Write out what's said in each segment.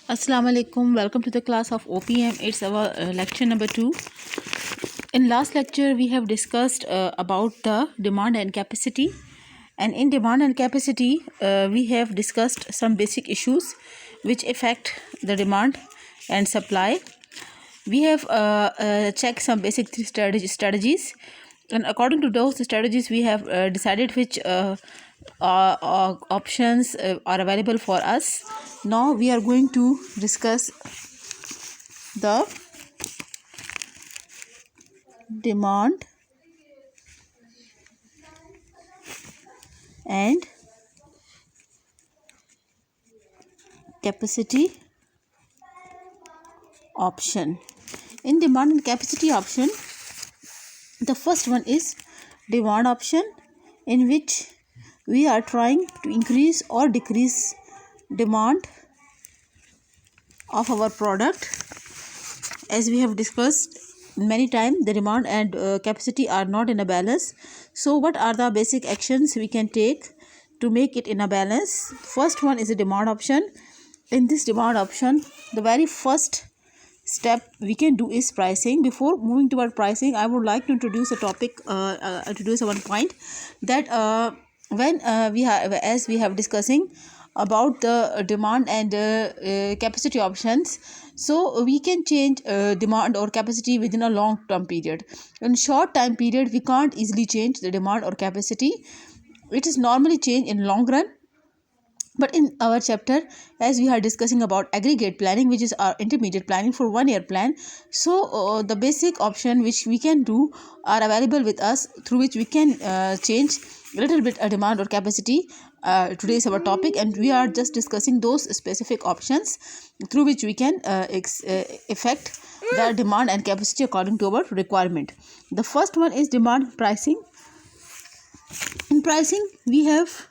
Assalamu alaikum. Welcome to the class of OPM. It's our lecture number 2. In last lecture, we have discussed about the demand and capacity. And in demand and capacity, we have discussed some basic issues which affect the demand and supply. We have checked some basic strategies, and according to those strategies, we have decided which options are available for us. Now we are going to discuss the demand and capacity option. In demand and capacity option, the first one is demand option, in which we are trying to increase or decrease demand of our product. As we have discussed many times, the demand and capacity are not in a balance. So what are the basic actions we can take to make it in a balance? First one is a demand option. In this demand option, the very first step we can do is pricing. Before moving toward pricing, I would like to introduce a topic, introduce one point that when we have, as we have discussing about the demand and capacity options, so we can change demand or capacity within a long term period. In short time period, we can't easily change the demand or capacity. It is normally changed in long run. But in our chapter, as we are discussing about aggregate planning, which is our intermediate planning for 1 year plan, so the basic option which we can do are available with us, through which we can change a little bit a demand or capacity. Today is our topic, and we are just discussing those specific options through which we can affect the demand and capacity according to our requirement. The first one is demand pricing. In pricing, we have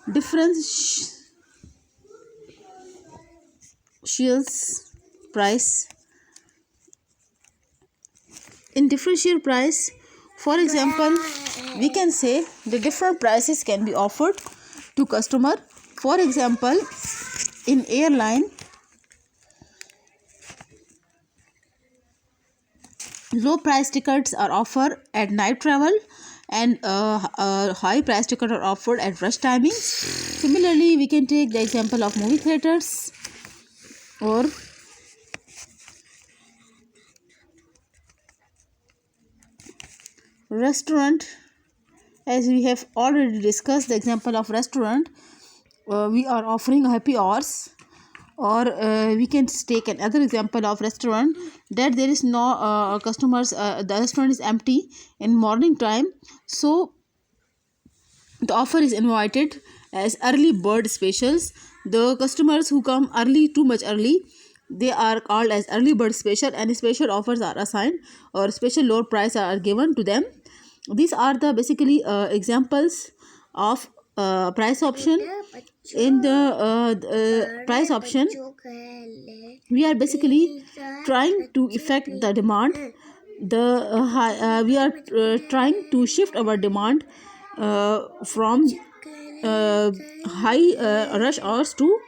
differentials price. In differential price, for example, we can say the different prices can be offered to customer. For example, in airline, low price tickets are offered at night travel, and high price tickets are offered at rush timings. Similarly, we can take the example of movie theaters or restaurant. As we have already discussed the example of restaurant, we are offering happy hours. Or we can take another example of restaurant, that there is no customers, the restaurant is empty in morning time, so the offer is invited as early bird specials. The customers who come early, too much early, they are called as early bird special, and special offers are assigned or special low price are given to them. These are the basically examples of price option. In the price option, we are basically trying to affect the demand. We are trying to shift our demand from high rush hours to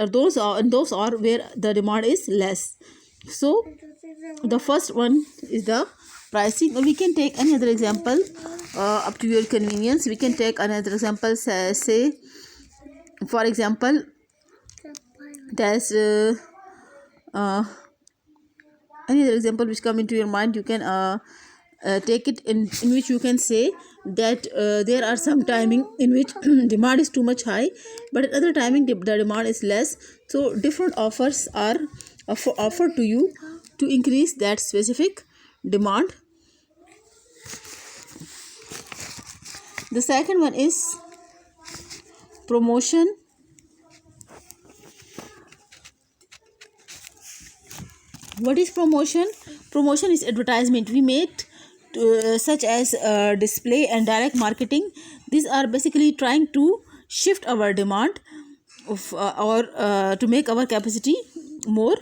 those are where the demand is less. So the first one is the pricing. We can take any other example up to your convenience. We can take another example, say for example, there's any other example which come into your mind. You can take it in which you can say that there are some timing in which demand is too much high, but at other timing the demand is less. So different offers are offered to you to increase that specific demand. The second one is promotion. What is promotion? Promotion is advertisement we make such as display and direct marketing. These are basically trying to shift our demand or to make our capacity more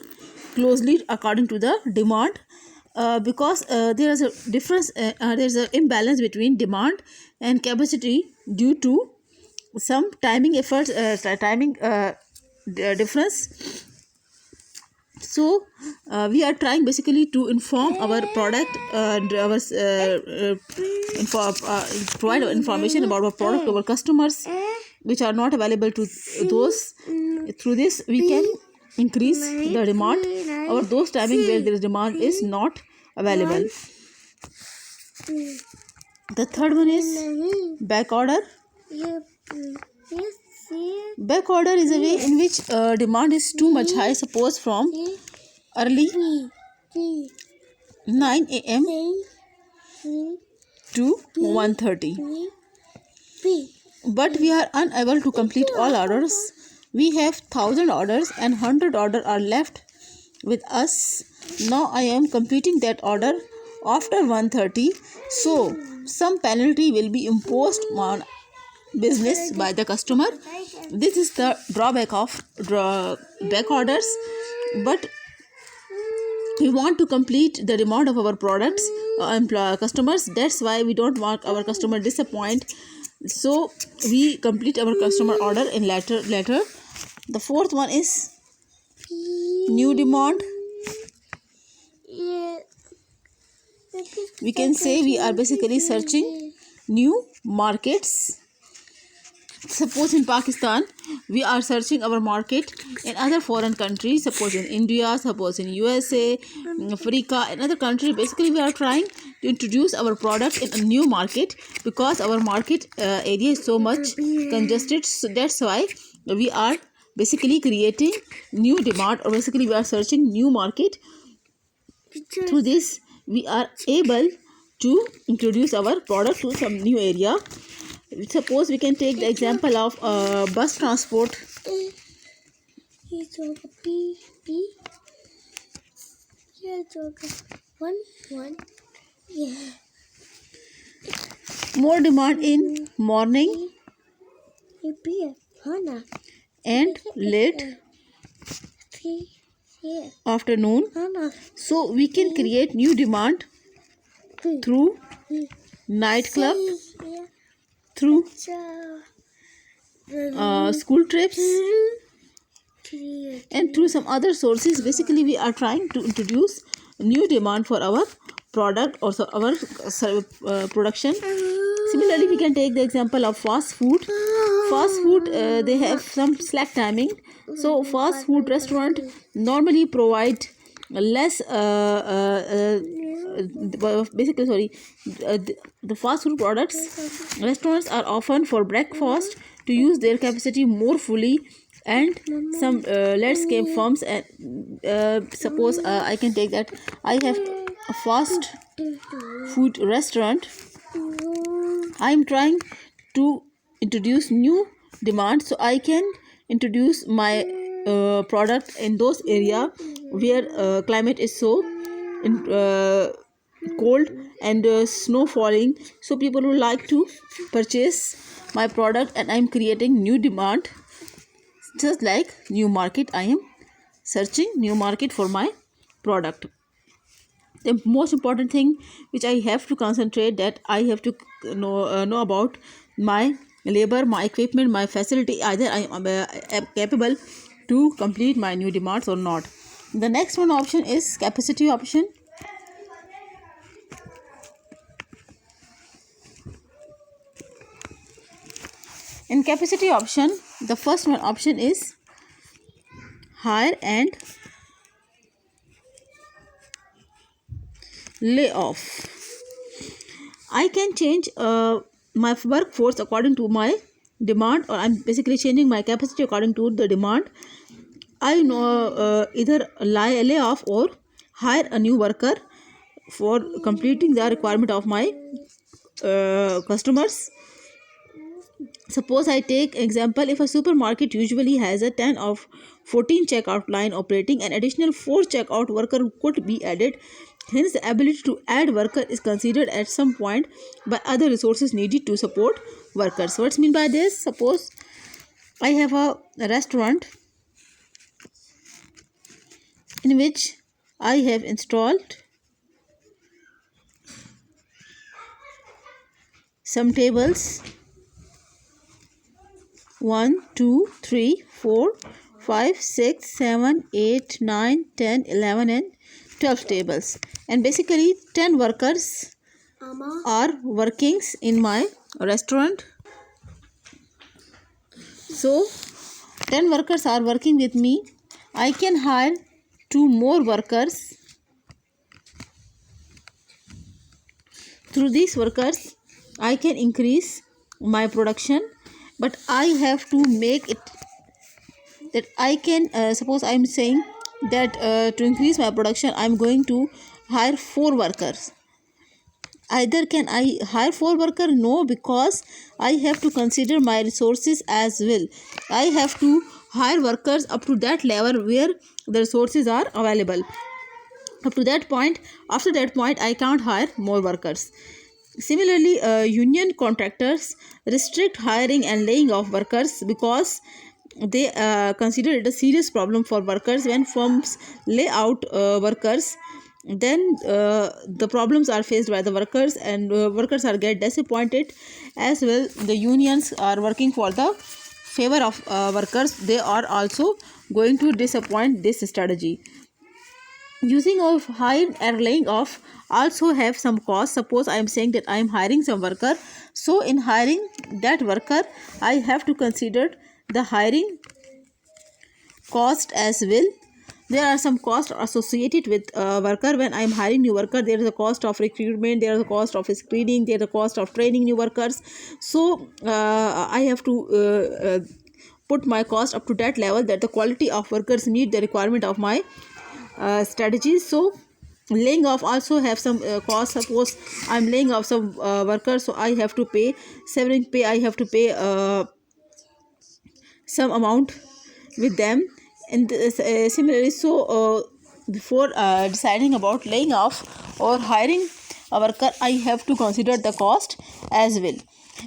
closely according to the demand, because there is a difference, there is an imbalance between demand and capacity due to some timing efforts, timing difference. So we are trying basically to inform our product and our provide information about our product to our customers which are not available to those. Through this we can increase the demand or those timing where there is demand is not available. The third one is back order. Back order is a way in which demand is too much high, suppose from early 9 a.m. to 1:30, but we are unable to complete all orders. We have 1,000 orders and 100 orders are left with us. Now I am completing that order after 1:30, so some penalty will be imposed on business by the customer. This is the drawback of back orders, but we want to complete the demand of our products customers. That's why we don't want our customer disappoint, so we complete our customer order in later. The fourth one is new demand. We can say we are basically searching new markets. Suppose in Pakistan, we are searching our market in other foreign countries, suppose in India, suppose in USA, Africa, another country. Basically, we are trying to introduce our product in a new market because our market area is so much congested. So that's why we are basically creating new demand, or basically we are searching new market. Through this, we are able to introduce our product to some new area. Suppose we can take the example of bus transport. More demand in morning and late afternoon. So we can create new demand through nightclub, through school trips, and through some other sources. Basically, we are trying to introduce new demand for our product or so our production. Similarly, we can take the example of fast food. Fast food, they have some slack timing. So fast food restaurant normally provide less the fast food products. Restaurants are often for breakfast to use their capacity more fully, and some landscape firms and suppose I can take that I have a fast food restaurant. I am trying to introduce new demand, so I can introduce my product in those area where climate is so cold and snow falling, so people would like to purchase my product, and I am creating new demand. Just like new market, I am searching new market for my product. The most important thing which I have to concentrate, that I have to know about my labor, my equipment, my facility, either I am capable to complete my new demands or not. The next one option is capacity option. In capacity option, the first one option is hire and lay off. I can change my workforce according to my demand, or I'm basically changing my capacity according to the demand. I know either lay off or hire a new worker for completing the requirement of my customers. Suppose I take example, if a supermarket usually has a 10 or 14 checkout line operating, an additional 4 checkout worker could be added. Hence, the ability to add worker is considered at some point by other resources needed to support workers. What's mean by this? Suppose I have a restaurant in which I have installed some tables, 1 2 3 4 5, 6, 7, 8, 9, 10, 11 and 12 tables. And basically 10 workers are working in my restaurant. So 10 workers are working with me. I can hire 2 more workers. Through these workers, I can increase my production, but I have to make it that I can suppose I am saying that to increase my production I am going to hire 4 workers. Either can I hire 4 workers? No, because I have to consider my resources as well. I have to hire workers up to that level where the resources are available. Up to that point, after that point, I can't hire more workers. Similarly, union contractors restrict hiring and laying off workers because they consider it a serious problem for workers. When firms lay out workers, then the problems are faced by the workers, and workers are get disappointed as well. The unions are working for the favor of workers. They are also going to disappoint this strategy. Using of hiring and laying off also have some cost. Suppose I am saying that I am hiring some worker, so in hiring that worker I have to consider the hiring cost as well. There are some costs associated with worker. When I am hiring new worker, there is a cost of recruitment, there is a cost of screening, there is a cost of training new workers. So I have to put my cost up to that level that the quality of workers meet the requirement of my strategies. So laying off also have some cost. Suppose I'm laying off some workers, so I have to pay severance pay. I have to pay some amount with them. And similarly, so before deciding about laying off or hiring a worker, I have to consider the cost as well.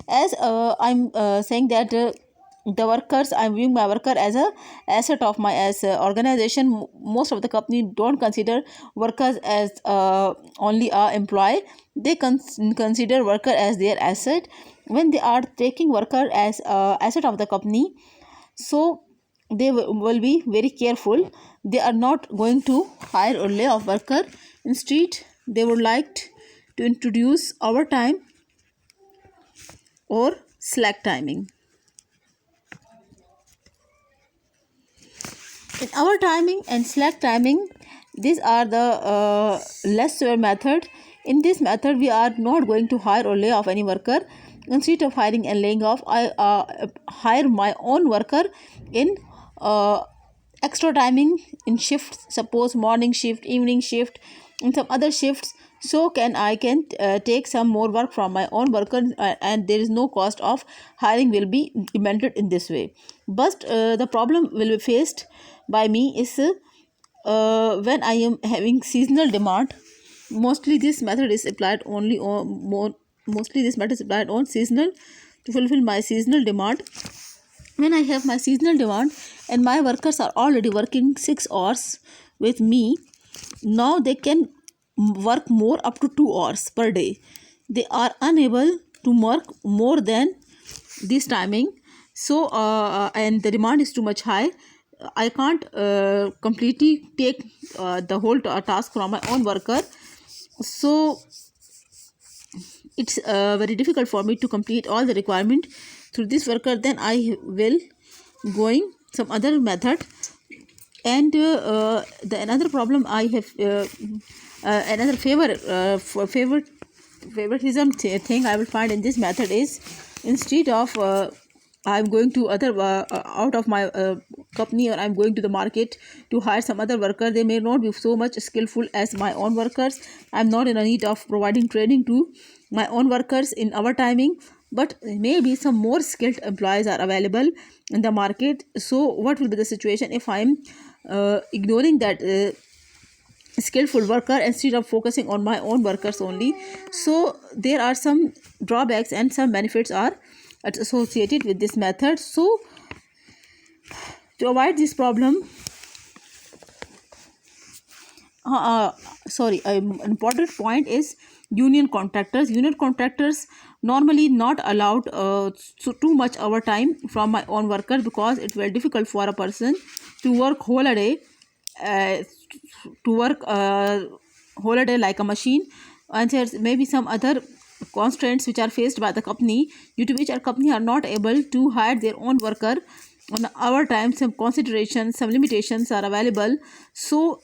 As I'm saying that the workers, I'm viewing my worker as a asset of my as organization. Most of the company don't consider workers as only a employee. They consider worker as their asset. When they are taking worker as asset of the company, so they will be very careful. They are not going to hire or lay off worker. Instead, they would like to introduce overtime or slack timing. In our timing and slack timing, these are the less severe method. In this method, we are not going to hire or lay off any worker. Instead of hiring and laying off, I hire my own worker in extra timing in shifts. Suppose morning shift, evening shift, and some other shifts. So I can take some more work from my own worker, and there is no cost of hiring will be implemented in this way. But the problem will be faced by me is when I am having seasonal demand. Mostly this method is applied only on mostly this method is applied on seasonal, to fulfill my seasonal demand. When I have my seasonal demand and my workers are already working 6 hours with me, now they can work more up to 2 hours per day. They are unable to work more than this timing. So and the demand is too much high. I can't completely take the whole task from my own worker. So it's very difficult for me to complete all the requirement through this worker. Then I will going some other method. And the another problem I have another favoritism thing I will find in this method is, instead of I'm going to other out of my company, or I'm going to the market to hire some other worker, they may not be so much skillful as my own workers. I'm not in a need of providing training to my own workers in our timing, but maybe some more skilled employees are available in the market. So what will be the situation if I'm ignoring that skillful worker instead of focusing on my own workers only? So there are some drawbacks and some benefits are associated with this method. So to avoid this problem, an important point is union contractors. Union contractors normally not allowed too much overtime from my own worker, because it's very difficult for a person to work whole a day, uh, to work whole a day like a machine. And there's maybe some other constraints which are faced by the company, due to which our company are not able to hire their own worker on our time. Some considerations, some limitations are available. So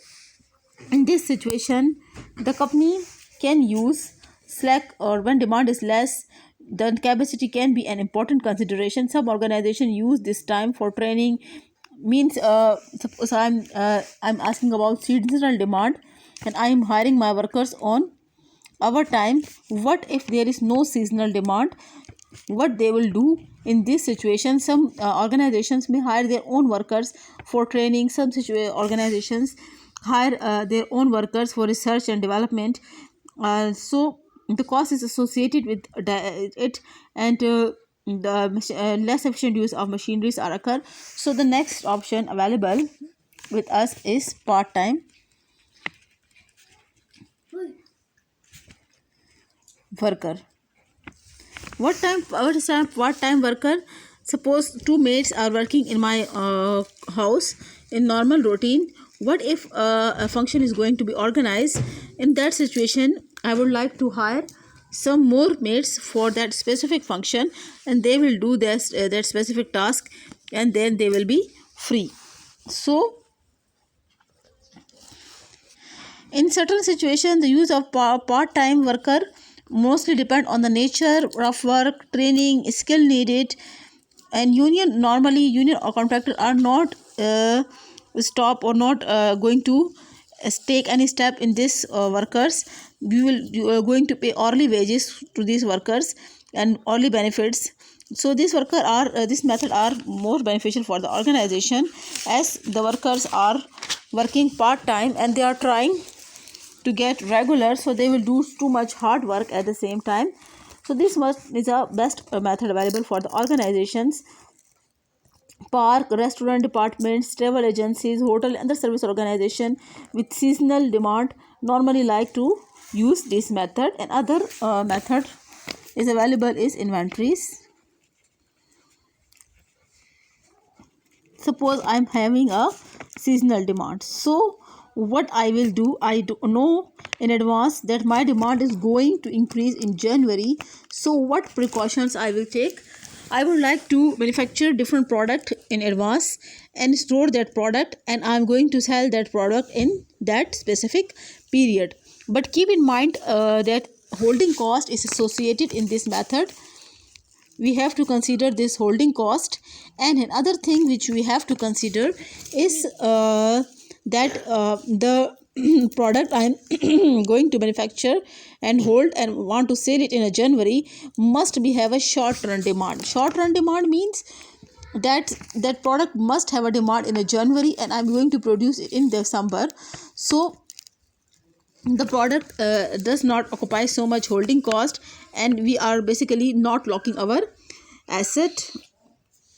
in this situation, the company can use slack, or when demand is less, then capacity can be an important consideration. Some organization use this time for training. Means suppose I'm asking about seasonal demand, and I am hiring my workers on our time. What if there is no seasonal demand? What they will do in this situation? Some organizations may hire their own workers for training. Some organizations hire their own workers for research and development. So the cost is associated with it, and the less efficient use of machineries are occur. So the next option available with us is part-time worker. What is a part-time worker? Suppose two maids are working in my house in normal routine. What if a function is going to be organized? In that situation, I would like to hire some more maids for that specific function, and they will do that specific task, and then they will be free. So in certain situations, the use of part-time worker mostly depend on the nature of work, training, skill needed, and union or contractor are not stop or not going to take any step in this workers. You are going to pay hourly wages to these workers and hourly benefits. So these worker are this method are more beneficial for the organization, as the workers are working part time and they are trying to get regular, so they will do too much hard work at the same time. So this is a best method available for the organizations. Park, restaurant departments, travel agencies, hotel and the service organization with seasonal demand normally like to use this method. And other method is available is inventories. Suppose I'm having a seasonal demand, so what I will do, I do know in advance that my demand is going to increase in January. So what precautions I will take? I would like to manufacture different product in advance and store that product, and I'm going to sell that product in that specific period. But keep in mind that holding cost is associated in this method. We have to consider this holding cost. And another thing which we have to consider is that the product I am going to manufacture and hold and want to sell it in a January must be have a short run demand. Short run demand means that that product must have a demand in a January, and I'm going to produce it in December. So the product does not occupy so much holding cost, and we are basically not locking our asset.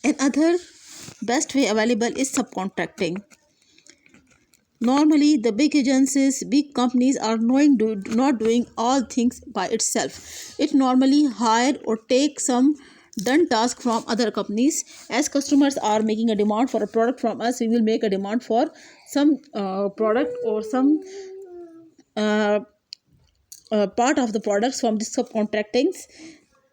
Another best way available is subcontracting. Normally the big agencies, big companies are not doing all things by itself. It normally hire or take some done task from other companies. As customers are making a demand for a product from us, we will make a demand for some product or some uh, part of the products from the subcontractings.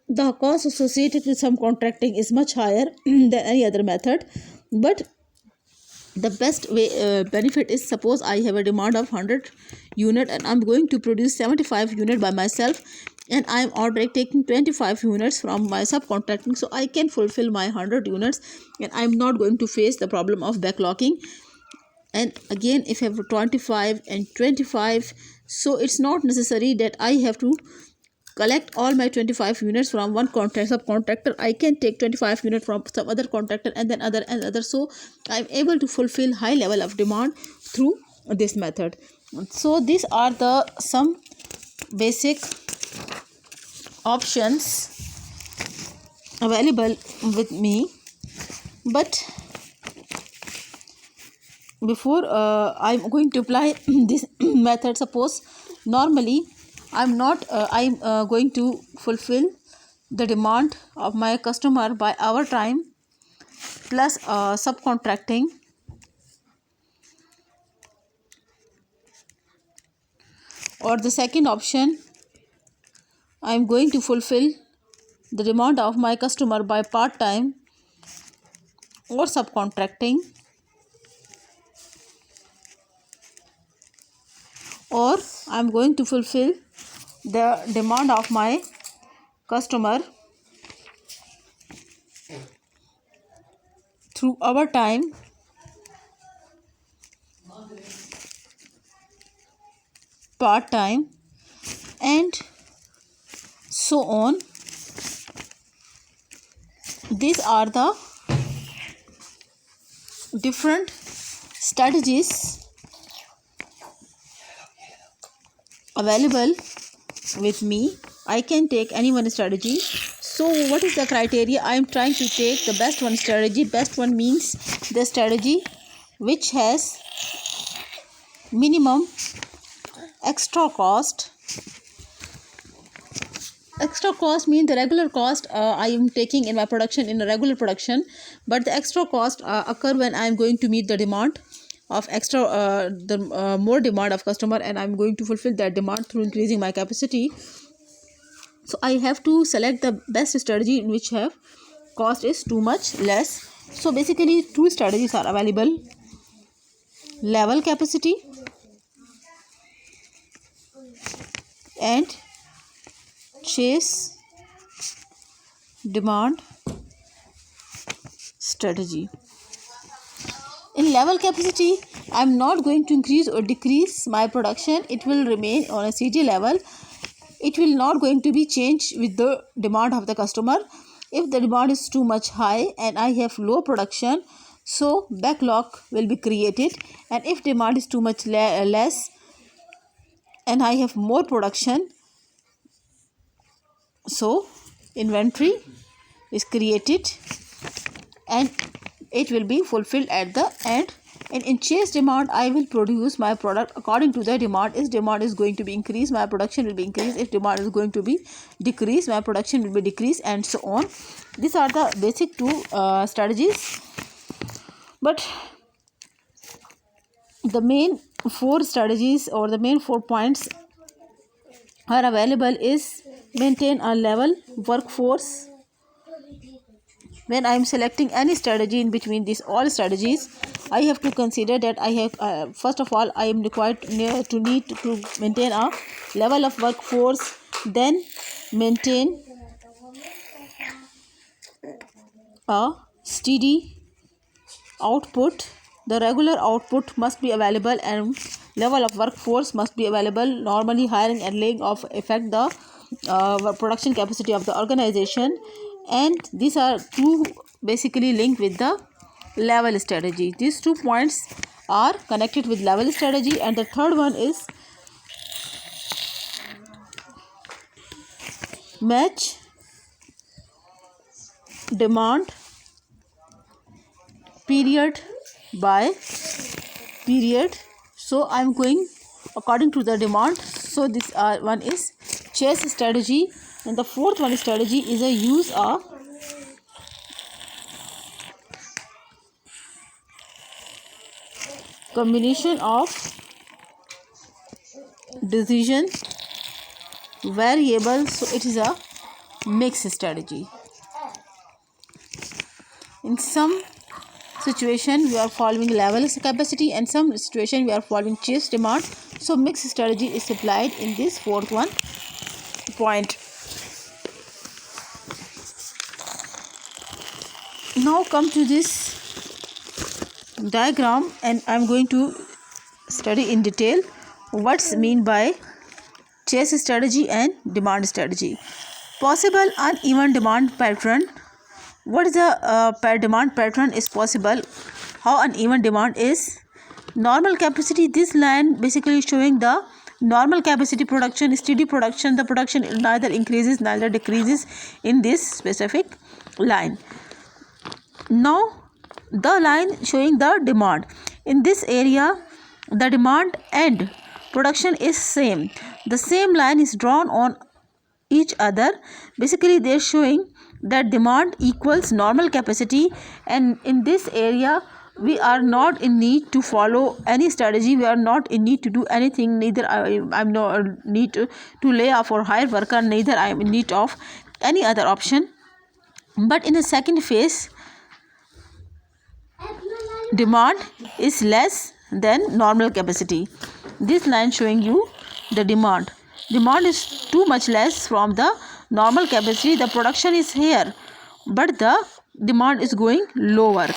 The cost associated with some contracting is much higher than any other method, but the best way benefit is, suppose I have a demand of 100 unit and I'm going to produce 75 unit by myself, and I'm already taking 25 units from my subcontracting, so I can fulfill my 100 units and I'm not going to face the problem of backlogging. And again, if I have 25 and 25, so it's not necessary that I have to collect all my 25 units from one subcontractor. I can take 25 units from some other contractor, and then other and other, so I'm able to fulfill high level of demand through this method. So these are the some basic options available with me. But before I'm going to apply this method, suppose normally I'm not I'm going to fulfill the demand of my customer by hour time plus subcontracting, or the second option, I am going to fulfill the demand of my customer by part time or subcontracting, or I am going to fulfill the demand of my customer through overtime, part time, and so on. These are the different strategies available with me. I can take any one strategy. So what is the criteria? I am trying to take the best one strategy. Best one means the strategy which has minimum extra cost. Extra cost means the regular cost I am taking in my production, in a regular production, but the extra cost occur when I am going to meet the demand of extra more demand of customer, and I am going to fulfill that demand through increasing my capacity. So I have to select the best strategy in which have cost is too much less. So basically two strategies are available: level capacity and chase demand strategy. In level capacity, I am not going to increase or decrease my production. It will remain on a CG level. It will not going to be changed with the demand of the customer. If the demand is too much high and I have low production, so backlog will be created. And if demand is too much less and I have more production, so inventory is created and it will be fulfilled at the end. And in chase demand, I will produce my product according to the demand. If demand is going to be increased, my production will be increased. If demand is going to be decreased, my production will be decreased, and so on. These are the basic two strategies. But the main four strategies or the main 4 points are available is maintain a level workforce. When I am selecting any strategy in between these all strategies, I have to consider that I have first of all I am required to need to maintain a level of workforce, then maintain a steady output. The regular output must be available and level of workforce must be available. Normally hiring and laying off affect the production capacity of the organization, and these are two basically linked with the level strategy. These 2 points are connected with level strategy, and the third one is match demand period by period. So I am going according to the demand. So this one is chase strategy, and the fourth one strategy is a use of combination of decision variables. So it is a mix strategy. In some situation we are following level capacity, and some situation we are following chase demand. So mix strategy is applied in this fourth one point. Now come to this diagram, and I am going to study in detail what's mean by chase strategy and demand strategy. Possible uneven demand pattern. What is the demand pattern is possible? How uneven demand is? Normal capacity. This line basically showing the normal capacity production, steady production. The production neither increases neither decreases in this specific line. Now the line showing the demand. In this area, the demand and production is same. The same line is drawn on each other. Basically they're showing that demand equals normal capacity, and in this area we are not in need to follow any strategy, we are not in need to do anything, neither I'm no need to lay off or hire worker, neither I am in need of any other option. But in the second phase, demand is less than normal capacity. This line showing you the demand is too much less from the normal capacity. The production is here but the demand is going lower.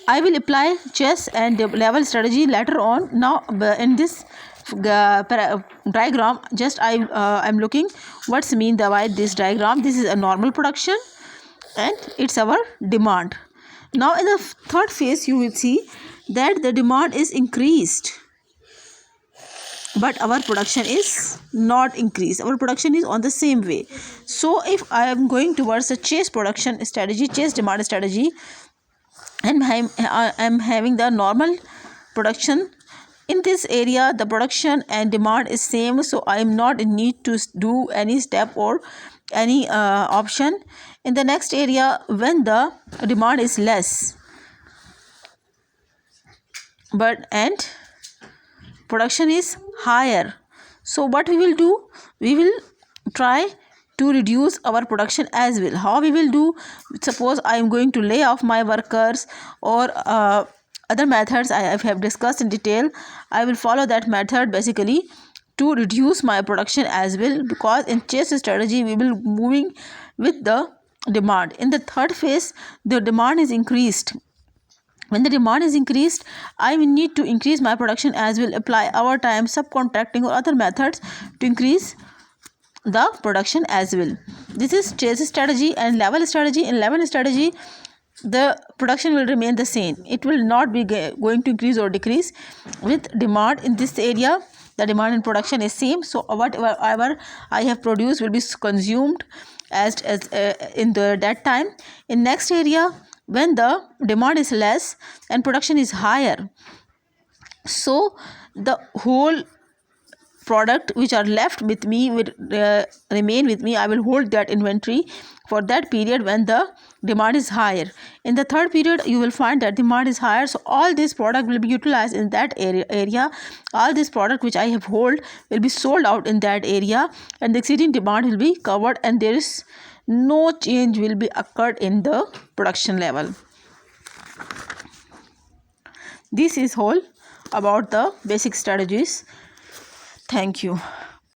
I will apply chess and level strategy later on. Now in this diagram, just I'm looking what's mean by this diagram. This is a normal production and it's our demand. Now in the third phase you will see that the demand is increased but our production is not increased, our production is on the same way. So if I am going towards a chase production strategy, chase demand strategy, and I'm having the normal production, in this area the production and demand is same, so I am not in need to do any step or any option. In the next area, when the demand is less but and production is higher, so what we will do, we will try to reduce our production as well. How we will do? Suppose I am going to lay off my workers or other methods I have discussed in detail, I will follow that method basically to reduce my production as well, because in chase strategy we will moving with the demand. In the third phase the demand is increased. When the demand is increased, I will need to increase my production as well, apply overtime, subcontracting or other methods to increase the production as well. This is chase strategy and level strategy. In level strategy the production will remain the same, it will not be going to increase or decrease. With demand in this area, the demand and production is same, so whatever I have produced will be consumed as in that time. In next area, when the demand is less and production is higher, so the whole product which are left with me will remain with me. I will hold that inventory for that period when the demand is higher. In the third period you will find that demand is higher, so all this product will be utilized in that area. All this product which I have hold will be sold out in that area, and the exceeding demand will be covered, and there is no change will be occurred in the production level. This is whole about the basic strategies. Thank you.